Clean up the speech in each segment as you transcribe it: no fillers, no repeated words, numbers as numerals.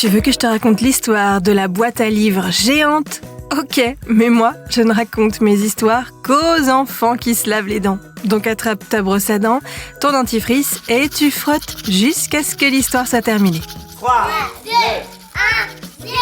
Tu veux que je te raconte l'histoire de la boîte à livres géante ? Ok, mais moi, je ne raconte mes histoires qu'aux enfants qui se lavent les dents. Donc attrape ta brosse à dents, ton dentifrice et tu frottes jusqu'à ce que l'histoire soit terminée. 3, 2, 1, 0.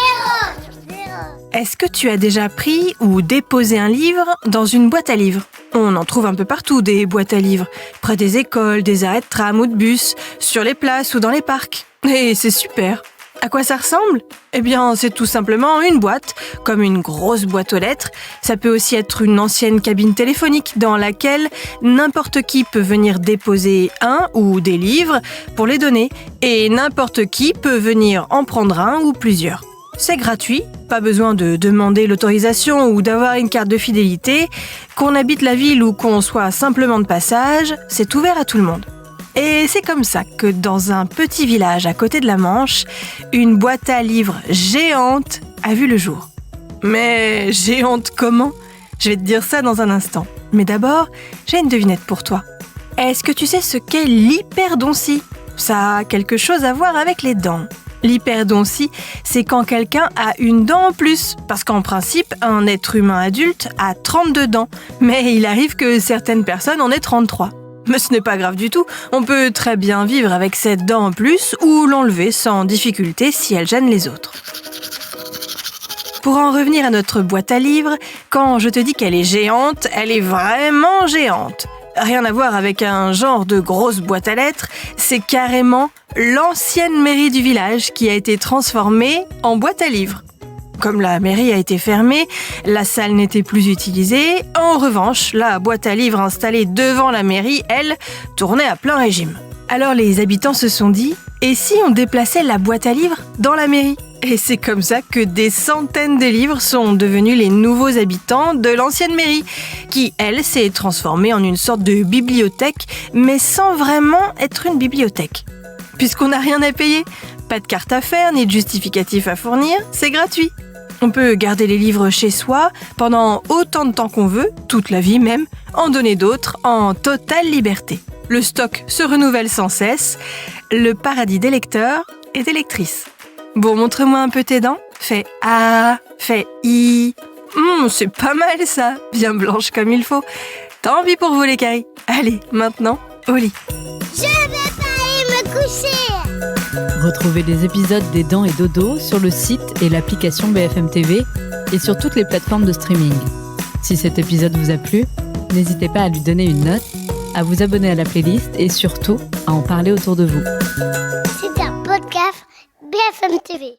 Est-ce que tu as déjà pris ou déposé un livre dans une boîte à livres ? On en trouve un peu partout des boîtes à livres, près des écoles, des arrêts de tram ou de bus, sur les places ou dans les parcs. Et c'est super. À quoi ça ressemble ? Eh bien, c'est tout simplement une boîte, comme une grosse boîte aux lettres. Ça peut aussi être une ancienne cabine téléphonique dans laquelle n'importe qui peut venir déposer un ou des livres pour les donner. Et n'importe qui peut venir en prendre un ou plusieurs. C'est gratuit, pas besoin de demander l'autorisation ou d'avoir une carte de fidélité. Qu'on habite la ville ou qu'on soit simplement de passage, c'est ouvert à tout le monde. Et c'est comme ça que dans un petit village à côté de la Manche, une boîte à livres géante a vu le jour. Mais géante comment ? Je vais te dire ça dans un instant. Mais d'abord, j'ai une devinette pour toi. Est-ce que tu sais ce qu'est l'hyperdontie ? Ça a quelque chose à voir avec les dents. L'hyperdontie, c'est quand quelqu'un a une dent en plus. Parce qu'en principe, un être humain adulte a 32 dents. Mais il arrive que certaines personnes en aient 33. Mais ce n'est pas grave du tout, on peut très bien vivre avec cette dent en plus ou l'enlever sans difficulté si elle gêne les autres. Pour en revenir à notre boîte à livres, quand je te dis qu'elle est géante, elle est vraiment géante. Rien à voir avec un genre de grosse boîte à lettres, c'est carrément l'ancienne mairie du village qui a été transformée en boîte à livres. Comme la mairie a été fermée, la salle n'était plus utilisée. En revanche, la boîte à livres installée devant la mairie, elle, tournait à plein régime. Alors les habitants se sont dit, et si on déplaçait la boîte à livres dans la mairie ? Et c'est comme ça que des centaines de livres sont devenus les nouveaux habitants de l'ancienne mairie, qui, elle, s'est transformée en une sorte de bibliothèque, mais sans vraiment être une bibliothèque. Puisqu'on n'a rien à payer, pas de carte à faire, ni de justificatif à fournir, c'est gratuit. On peut garder les livres chez soi pendant autant de temps qu'on veut, toute la vie même, en donner d'autres en totale liberté. Le stock se renouvelle sans cesse, le paradis des lecteurs et des lectrices. Bon, montre-moi un peu tes dents. Fais A, fais I. C'est pas mal ça, bien blanche comme il faut. Tant pis pour vous les caries. Allez, maintenant, au lit. Je vais pas aller me coucher. Retrouvez les épisodes des Dents et Dodo sur le site et l'application BFM TV et sur toutes les plateformes de streaming. Si cet épisode vous a plu, n'hésitez pas à lui donner une note, à vous abonner à la playlist et surtout à en parler autour de vous. C'est un podcast BFM TV.